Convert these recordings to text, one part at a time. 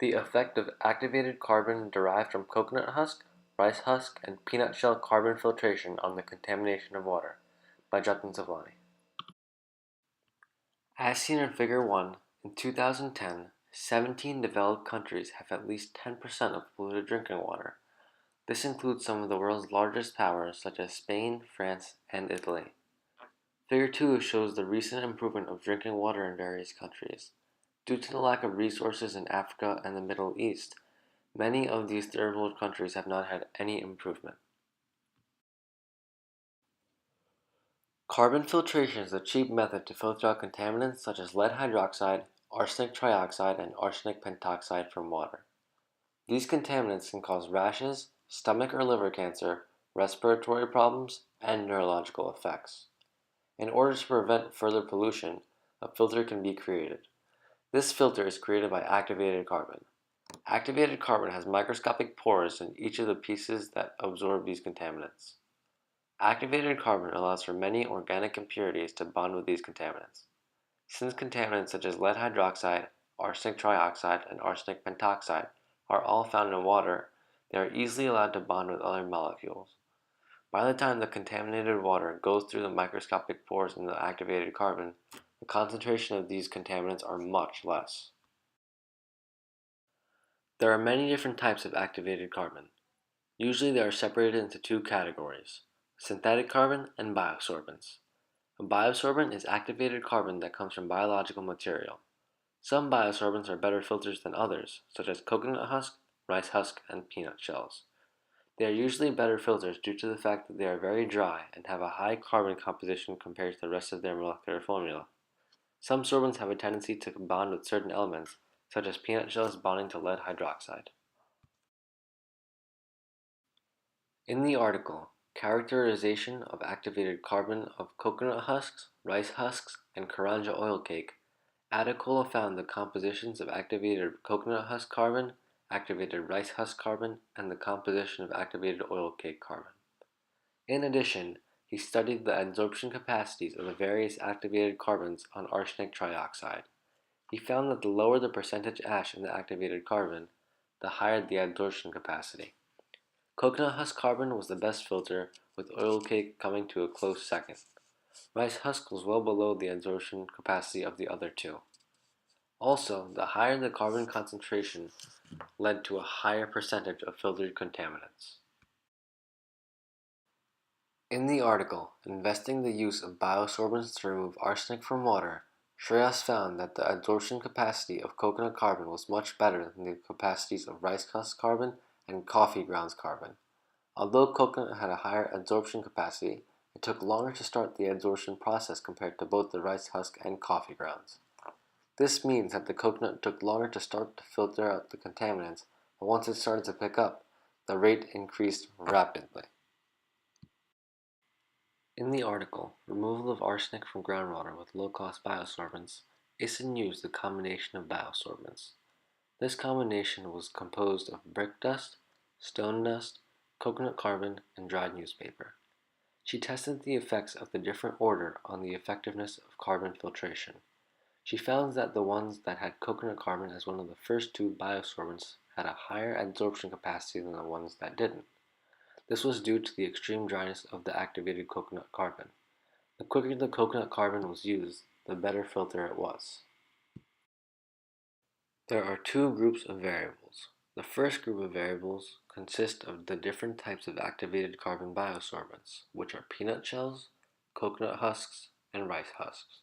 The effect of activated carbon derived from coconut husk, rice husk, and peanut shell carbon filtration on the contamination of water, by Jatin Sawlani. As seen in Figure 1, in 2010, 17 developed countries have at least 10% of polluted drinking water. This includes some of the world's largest powers such as Spain, France, and Italy. Figure 2 shows the recent improvement of drinking water in various countries. Due to the lack of resources in Africa and the Middle East, many of these third world countries have not had any improvement. Carbon filtration is a cheap method to filter out contaminants such as lead hydroxide, arsenic trioxide, and arsenic pentoxide from water. These contaminants can cause rashes, stomach or liver cancer, respiratory problems, and neurological effects. In order to prevent further pollution, a filter can be created. This filter is created by activated carbon. Activated carbon has microscopic pores in each of the pieces that absorb these contaminants. Activated carbon allows for many organic impurities to bond with these contaminants. Since contaminants such as lead hydroxide, arsenic trioxide, and arsenic pentoxide are all found in water, they are easily allowed to bond with other molecules. By the time the contaminated water goes through the microscopic pores in the activated carbon, the concentration of these contaminants are much less. There are many different types of activated carbon. Usually they are separated into two categories: synthetic carbon and biosorbents. A biosorbent is activated carbon that comes from biological material. Some biosorbents are better filters than others, such as coconut husk, rice husk, and peanut shells. They are usually better filters due to the fact that they are very dry and have a high carbon composition compared to the rest of their molecular formula. Some sorbents have a tendency to bond with certain elements, such as peanut shells bonding to lead hydroxide. In the article, Characterization of Activated Carbon of Coconut Husks, Rice Husks, and Karanja Oil Cake, Adicola found the compositions of activated coconut husk carbon, activated rice husk carbon, and the composition of activated oil cake carbon. In addition, he studied the adsorption capacities of the various activated carbons on arsenic trioxide. He found that the lower the percentage ash in the activated carbon, the higher the adsorption capacity. Coconut husk carbon was the best filter, with oil cake coming to a close second. Rice husk was well below the adsorption capacity of the other two. Also, the higher the carbon concentration led to a higher percentage of filtered contaminants. In the article, Investing the Use of Biosorbents to Remove Arsenic from Water, Shreyas found that the adsorption capacity of coconut carbon was much better than the capacities of rice husk carbon and coffee grounds carbon. Although coconut had a higher adsorption capacity, it took longer to start the adsorption process compared to both the rice husk and coffee grounds. This means that the coconut took longer to start to filter out the contaminants, but once it started to pick up, the rate increased rapidly. In the article, Removal of Arsenic from Groundwater with Low-Cost Biosorbents, Eisen used a combination of biosorbents. This combination was composed of brick dust, stone dust, coconut carbon, and dried newspaper. She tested the effects of the different order on the effectiveness of carbon filtration. She found that the ones that had coconut carbon as one of the first two biosorbents had a higher adsorption capacity than the ones that didn't. This was due to the extreme dryness of the activated coconut carbon. The quicker the coconut carbon was used, the better filter it was. There are two groups of variables. The first group of variables consist of the different types of activated carbon biosorbents, which are peanut shells, coconut husks, and rice husks.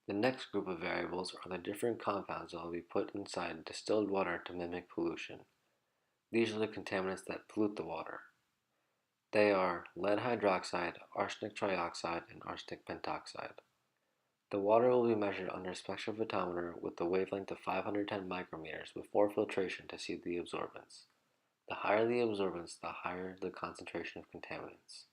The next group of variables are the different compounds that will be put inside distilled water to mimic pollution. These are the contaminants that pollute the water. They are lead hydroxide, arsenic trioxide, and arsenic pentoxide. The water will be measured under a spectrophotometer with the wavelength of 510 micrometers before filtration to see the absorbance. The higher the absorbance, the higher the concentration of contaminants.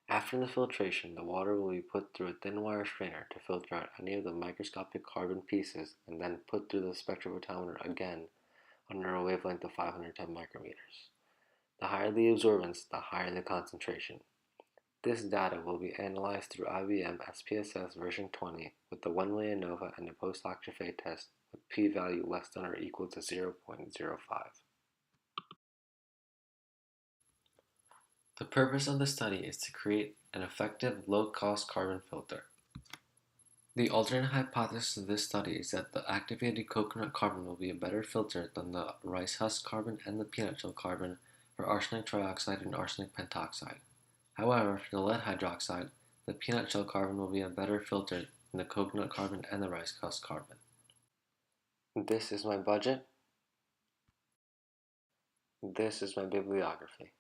After the filtration, the water will be put through a thin wire strainer to filter out any of the microscopic carbon pieces and then put through the spectrophotometer again under a wavelength of 510 micrometers. The higher the absorbance, the higher the concentration. This data will be analyzed through IBM SPSS version 20 with the one-way ANOVA and the post-hoc Jaffe test with p-value less than or equal to 0.05. The purpose of the study is to create an effective low-cost carbon filter. The alternate hypothesis of this study is that the activated coconut carbon will be a better filter than the rice husk carbon and the peanut shell carbon for arsenic trioxide and arsenic pentoxide. However, for the lead hydroxide, the peanut shell carbon will be a better filter than the coconut carbon and the rice husk carbon. This is my budget. This is my bibliography.